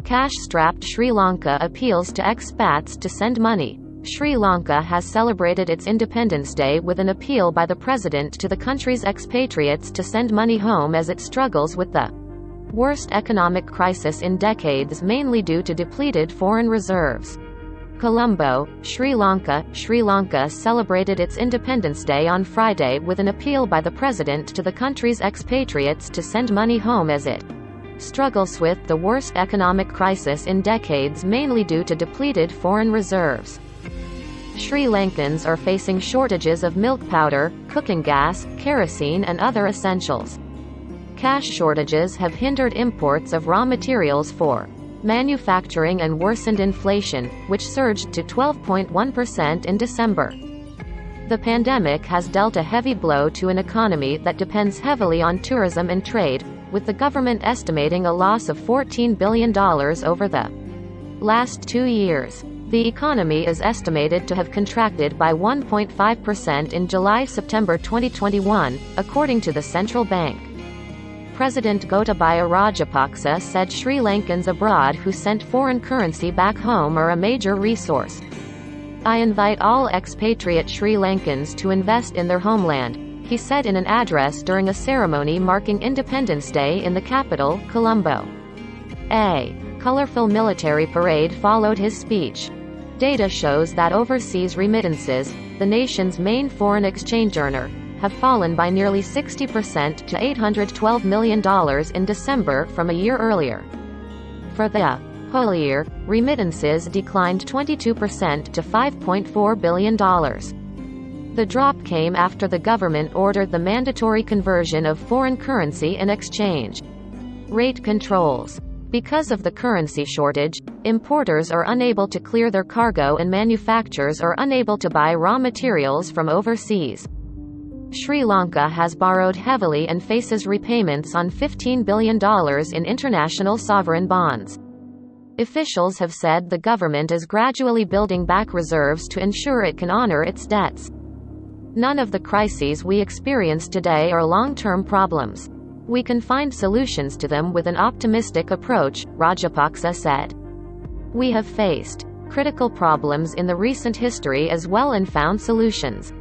Cash-strapped Sri Lanka appeals to expats to send money. Sri Lanka has celebrated its Independence Day with an appeal by the president to the country's expatriates to send money home as it struggles with the worst economic crisis in decades, mainly due to depleted foreign reserves. Colombo, Sri Lanka. Sri Lanka celebrated its Independence Day on Friday with an appeal by the president to the country's expatriates to send money home as it struggles with the worst economic crisis in decades, mainly due to depleted foreign reserves. Sri Lankans are facing shortages of milk powder, cooking gas, kerosene and other essentials. Cash shortages have hindered imports of raw materials for manufacturing and worsened inflation, which surged to 12.1% in December. The pandemic has dealt a heavy blow to an economy that depends heavily on tourism and trade, with the government estimating a loss of $14 billion over the last 2 years. The economy is estimated to have contracted by 1.5% in July-September 2021, according to the central bank. President Gotabaya Rajapaksa said Sri Lankans abroad who sent foreign currency back home are a major resource. "I invite all expatriate Sri Lankans to invest in their homeland," he said in an address during a ceremony marking Independence Day in the capital, Colombo. A colorful military parade followed his speech. Data shows that overseas remittances, the nation's main foreign exchange earner, have fallen by nearly 60% to $812 million in December from a year earlier. For the whole year, remittances declined 22% to $5.4 billion. The drop came after the government ordered the mandatory conversion of foreign currency in exchange rate controls. Because of the currency shortage, importers are unable to clear their cargo and manufacturers are unable to buy raw materials from overseas. Sri Lanka has borrowed heavily and faces repayments on $15 billion in international sovereign bonds. Officials have said the government is gradually building back reserves to ensure it can honor its debts. None of the crises we experience today are long-term problems. We can find solutions to them with an optimistic approach, Rajapaksa said. "We have faced critical problems in the recent history as well and found solutions.